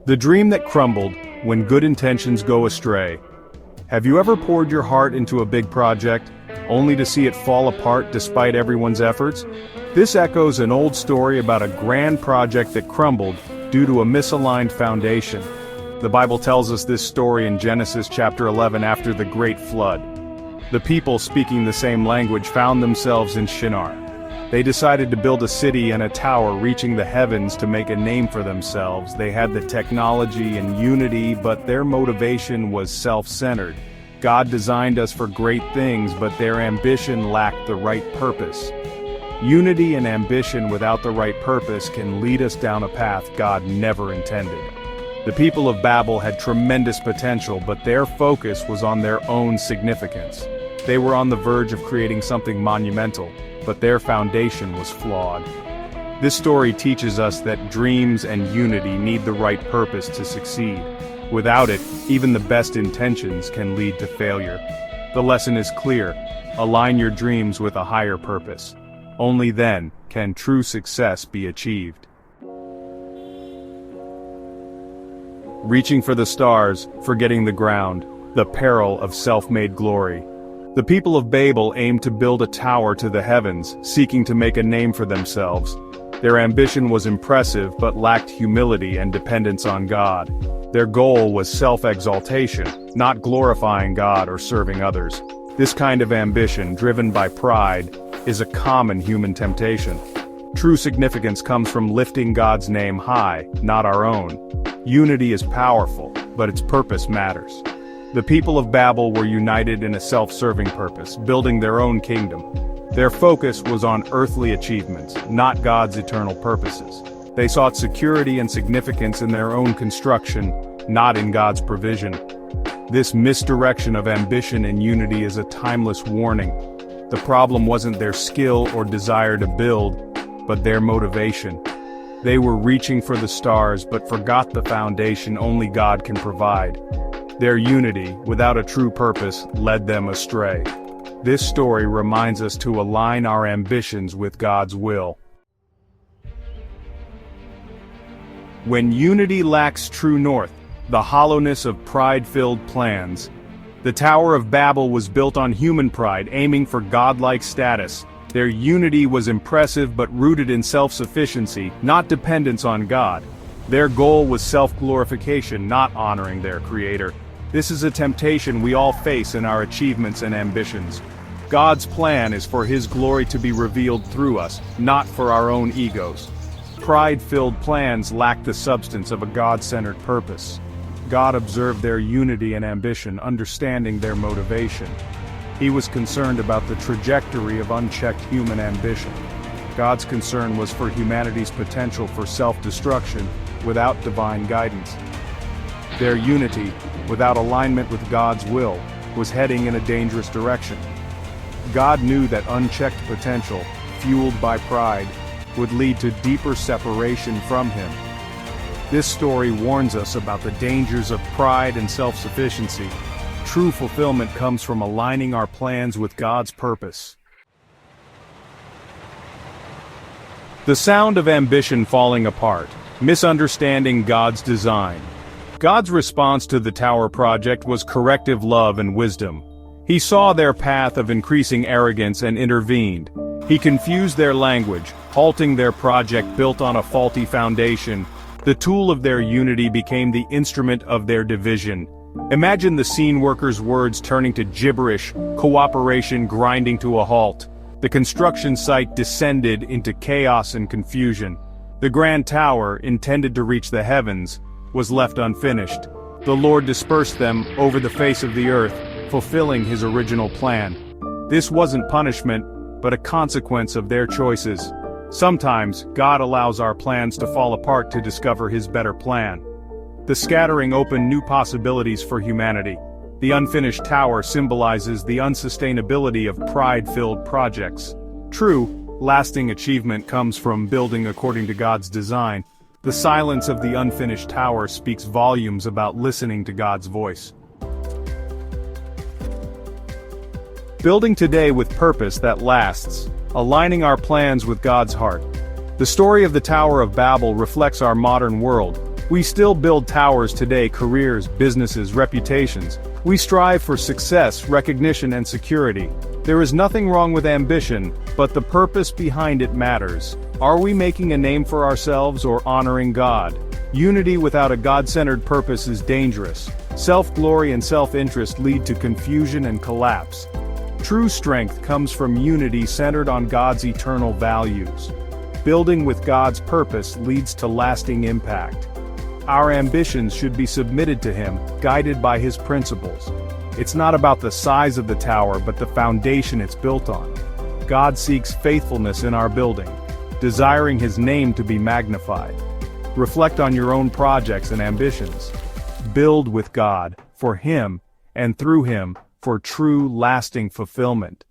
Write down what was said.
The dream that crumbled when good intentions go astray. Have you ever poured your heart into a big project, only to see it fall apart despite everyone's efforts? This echoes an old story about a grand project that crumbled due to a misaligned foundation. The Bible tells us this story in Genesis chapter 11 after the great flood. The people speaking the same language found themselves in Shinar. They decided to build a city and a tower reaching the heavens to make a name for themselves. They had the technology and unity, but their motivation was self-centered. God designed us for great things, but their ambition lacked the right purpose. Unity and ambition without the right purpose can lead us down a path God never intended. The people of Babel had tremendous potential, but their focus was on their own significance. They were on the verge of creating something monumental, but their foundation was flawed. This story teaches us that dreams and unity need the right purpose to succeed. Without it, even the best intentions can lead to failure. The lesson is clear: align your dreams with a higher purpose. Only then can true success be achieved. Reaching for the stars, forgetting the ground, the peril of self-made glory. The people of Babel aimed to build a tower to the heavens, seeking to make a name for themselves. Their ambition was impressive but lacked humility and dependence on God. Their goal was self-exaltation, not glorifying God or serving others. This kind of ambition, driven by pride, is a common human temptation. True significance comes from lifting God's name high, not our own. Unity is powerful, but its purpose matters. The people of Babel were united in a self-serving purpose, building their own kingdom. Their focus was on earthly achievements, not God's eternal purposes. They sought security and significance in their own construction, not in God's provision. This misdirection of ambition and unity is a timeless warning. The problem wasn't their skill or desire to build, but their motivation. They were reaching for the stars but forgot the foundation only God can provide. Their unity, without a true purpose, led them astray. This story reminds us to align our ambitions with God's will. When unity lacks true north, the hollowness of pride-filled plans. The Tower of Babel was built on human pride, aiming for godlike status. Their unity was impressive but rooted in self-sufficiency, not dependence on God. Their goal was self-glorification, not honoring their Creator. This is a temptation we all face in our achievements and ambitions. God's plan is for His glory to be revealed through us, not for our own egos. Pride-filled plans lack the substance of a God-centered purpose. God observed their unity and ambition, understanding their motivation. He was concerned about the trajectory of unchecked human ambition. God's concern was for humanity's potential for self-destruction without divine guidance. Their unity, without alignment with God's will, was heading in a dangerous direction. God knew that unchecked potential, fueled by pride, would lead to deeper separation from Him. This story warns us about the dangers of pride and self-sufficiency. True fulfillment comes from aligning our plans with God's purpose. The sound of ambition falling apart, misunderstanding God's design. God's response to the Tower project was corrective love and wisdom. He saw their path of increasing arrogance and intervened. He confused their language, halting their project built on a faulty foundation. The tool of their unity became the instrument of their division. Imagine the scene workers' words turning to gibberish, cooperation grinding to a halt. The construction site descended into chaos and confusion. The grand tower, intended to reach the heavens, was left unfinished. The Lord dispersed them over the face of the earth, fulfilling His original plan. This wasn't punishment, but a consequence of their choices. Sometimes, God allows our plans to fall apart to discover His better plan. The scattering opened new possibilities for humanity. The unfinished tower symbolizes the unsustainability of pride-filled projects. True, lasting achievement comes from building according to God's design. The silence of the unfinished tower speaks volumes about listening to God's voice. Building today with purpose that lasts, aligning our plans with God's heart. The story of the Tower of Babel reflects our modern world. We still build towers today: careers, businesses, reputations. We strive for success, recognition, and security. There is nothing wrong with ambition, but the purpose behind it matters. Are we making a name for ourselves or honoring God? Unity without a God-centered purpose is dangerous. Self-glory and self-interest lead to confusion and collapse. True strength comes from unity centered on God's eternal values. Building with God's purpose leads to lasting impact. Our ambitions should be submitted to Him, guided by His principles. It's not about the size of the tower but the foundation it's built on. God seeks faithfulness in our building, desiring His name to be magnified. Reflect on your own projects and ambitions. Build with God, for Him, and through Him, for true, lasting fulfillment.